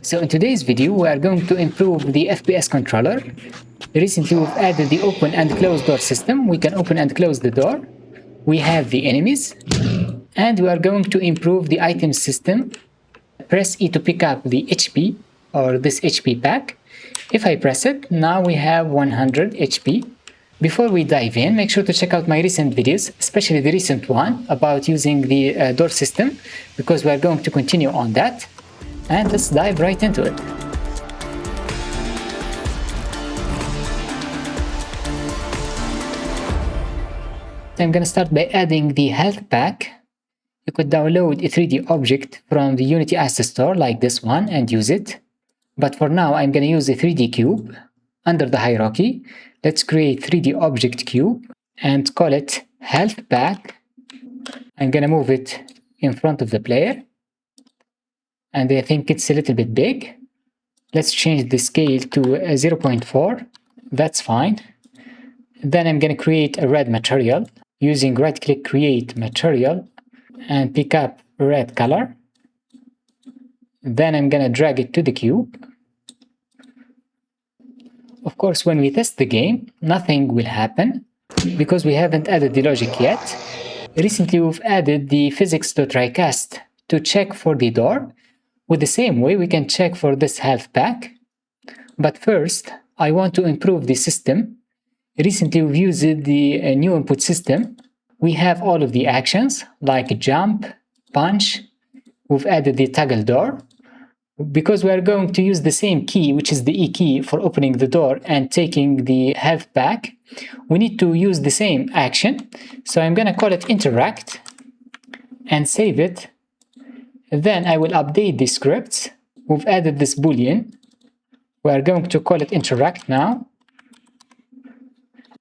So in today's video, we are going to improve the FPS controller. Recently, we've added the open and close door system. We can open and close the door. We have the enemies, and we are going to improve the item system. Press E to pick up the HP or this HP pack. If I press it, now we have 100 HP. Before we dive in, make sure to check out my recent videos, especially the recent one about using the door system, because we are going to continue on that. And let's dive right into it. I'm going to start by adding the health pack. You could download a 3D object from the Unity asset store like this one and use it. But for now, I'm going to use a 3D cube. Under the hierarchy, let's create 3D object cube and call it health pack. I'm going to move it in front of the player. And I think it's a little bit big. Let's change the scale to 0.4. That's fine. Then I'm going to create a red material using right-click create material and pick up red color. Then I'm going to drag it to the cube. Of course, when we test the game, nothing will happen because we haven't added the logic yet. Recently, we've added the physics.trycast to check for the door. With the same way, we can check for this health pack. But first, I want to improve the system. Recently, we've used the new input system. We have all of the actions like jump, punch. We've added the toggle door. Because we are going to use the same key, which is the E key for opening the door and taking the health pack, we need to use the same action. So I'm going to call it interact and save it. Then I will update the scripts. We've added this boolean. We are going to call it interact now.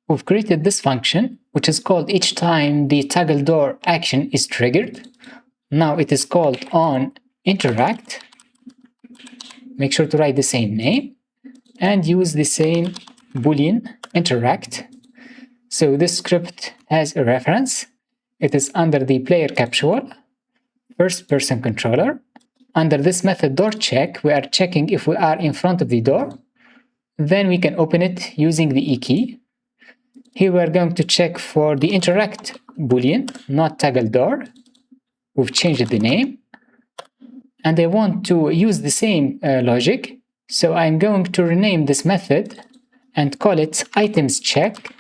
We've created this function, which is called each time the toggle door action is triggered. Now it is called on interact. Make sure to write the same name and use the same boolean interact. So this script has a reference. It is under the player capsule, first person controller. Under this method door check, we are checking if we are in front of the door. Then we can open it using the E key. Here we are going to check for the interact boolean, not toggle door. We've changed the name. And I want to use the same logic. So I'm going to rename this method and call it items check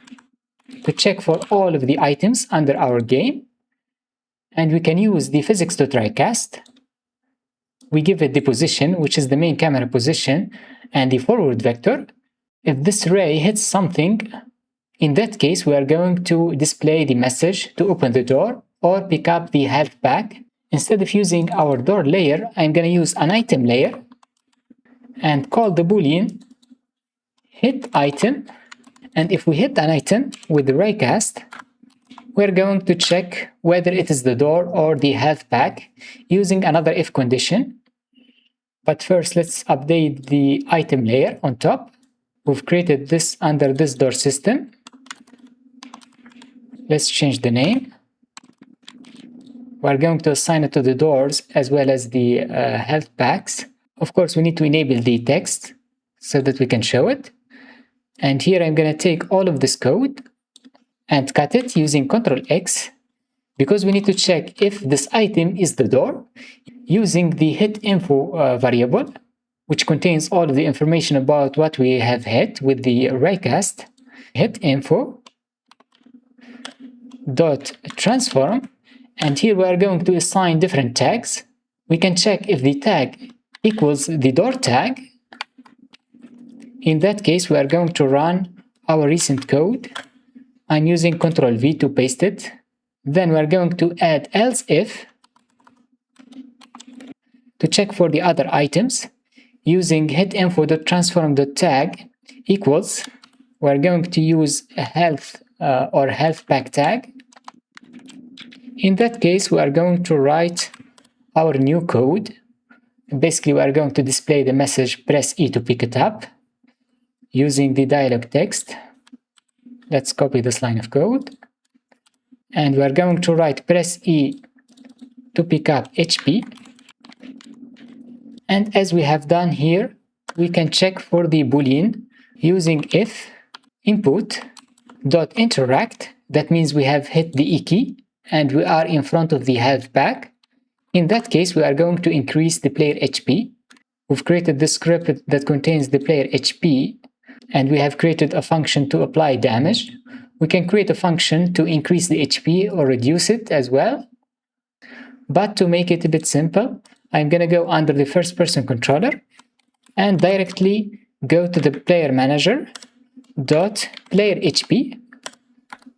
to check for all of the items under our game. And we can use the physics.trycast. We give it the position, which is the main camera position, and the forward vector. If this ray hits something, in that case, we are going to display the message to open the door or pick up the health pack. Instead of using our door layer, I'm going to use an item layer and call the boolean hit item. And if we hit an item with the raycast, we're going to check whether it is the door or the health pack using another if condition. But first, let's update the item layer on top. We've created this under this door system. Let's change the name. We're going to assign it to the doors as well as the health packs. Of course, we need to enable the text so that we can show it. And here I'm going to take all of this code and cut it using Ctrl X because we need to check if this item is the door using the hit info variable, which contains all of the information about what we have hit with the raycast. Hit info dot transform. And here we are going to assign different tags. We can check if the tag equals the door tag. In that case, we are going to run our recent code. I'm using Ctrl V to paste it. Then we are going to add else if to check for the other items using hitinfo.transform.tag equals. We are going to use a health or health pack tag. In that case, we are going to write our new code. Basically, we are going to display the message press E to pick it up using the dialog text. Let's copy this line of code. And we are going to write press E to pick up HP. And as we have done here, we can check for the boolean using if input dot interact. That means we have hit the E key and we are in front of the health pack. In that case, we are going to increase the player HP. We've created this script that contains the player HP, and we have created a function to apply damage. We can create a function to increase the HP or reduce it as well. But to make it a bit simple, I'm going to go under the first person controller and directly go to the player manager dot player HP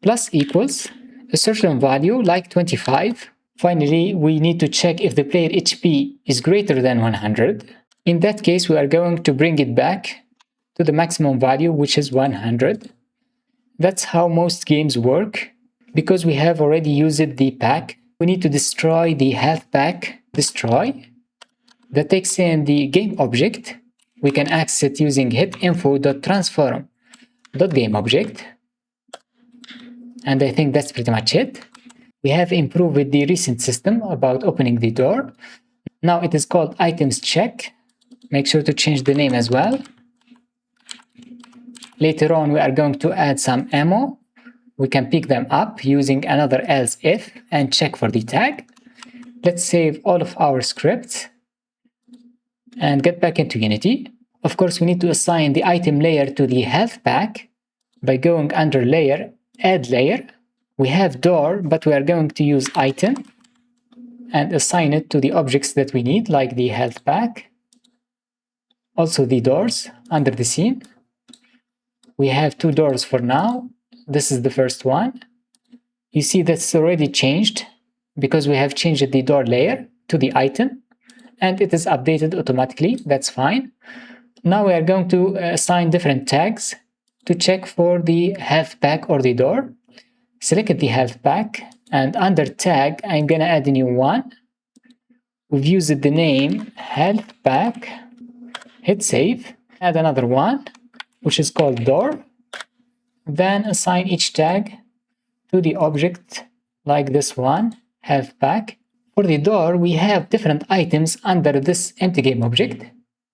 plus equals a certain value like 25. Finally, we need to check if the player HP is greater than 100. In that case, we are going to bring it back to the maximum value, which is 100. That's how most games work. Because we have already used the pack, we need to destroy the health pack destroy. That takes in the game object. We can access it using hitinfo.transform.gameObject. And I think that's pretty much it. We have improved with the recent system about opening the door. Now it is called items check. Make sure to change the name as well. Later on, we are going to add some ammo. We can pick them up using another else if and check for the tag. Let's save all of our scripts and get back into Unity. Of course, we need to assign the item layer to the health pack by going under layer, add layer. We have door, but we are going to use item and assign it to the objects that we need, like the health pack. Also the doors under the scene. We have 2 doors for now. This is the first one. You see that's already changed because we have changed the door layer to the item and it is updated automatically. That's fine. Now we are going to assign different tags to check for the health pack or the door. Select the health pack and under tag, I'm gonna add a new one. We've used the name health pack. Hit save. Add another one, which is called door. Then assign each tag to the object like this one, health pack. For the door, we have different items under this empty game object,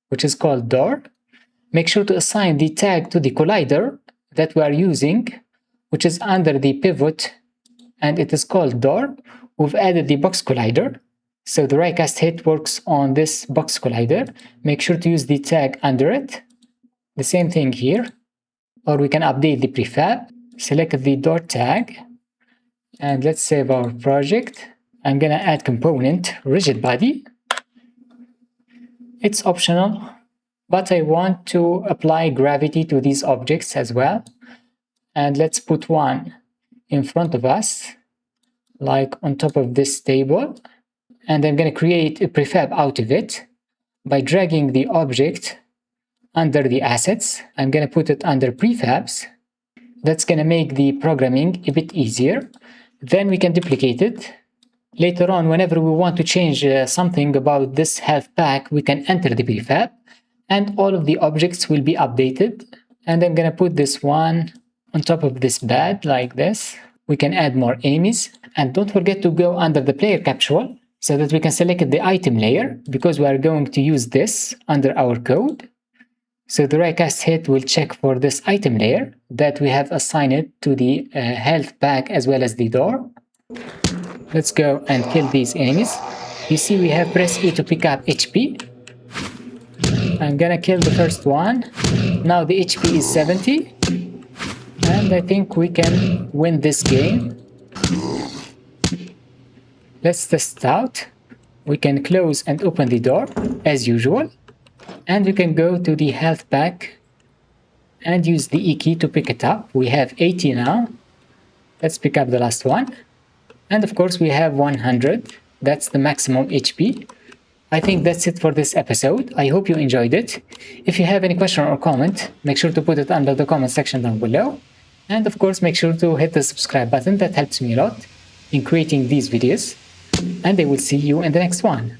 which is called door. Make sure to assign the tag to the collider that we are using, which is under the pivot, and it is called door. We've added the box collider. So the die-cast hit works on this box collider. Make sure to use the tag under it. The same thing here. Or we can update the prefab. Select the door tag. And let's save our project. I'm gonna add component rigid body. It's optional, but I want to apply gravity to these objects as well. And let's put one in front of us, like on top of this table. And I'm going to create a prefab out of it by dragging the object under the assets. I'm going to put it under prefabs. That's going to make the programming a bit easier. Then we can duplicate it. Later on, whenever we want to change something about this health pack, we can enter the prefab and all of the objects will be updated. And I'm going to put this one on top of this bed like this. We can add more enemies. And don't forget to go under the player capsule so that we can select the item layer because we are going to use this under our code. So the die-cast hit will check for this item layer that we have assigned to the health pack as well as the door. Let's go and kill these enemies. You see we have pressed E to pick up HP. I'm gonna kill the first one. Now the HP is 70. And I think we can win this game. Let's test it out. We can close and open the door as usual. And we can go to the health pack and use the E key to pick it up. We have 80 now. Let's pick up the last one. And of course we have 100. That's the maximum HP. I think that's it for this episode. I hope you enjoyed it. If you have any question or comment, make sure to put it under the comment section down below. And of course make sure to hit the subscribe button. That helps me a lot in creating these videos. And I will see you in the next one.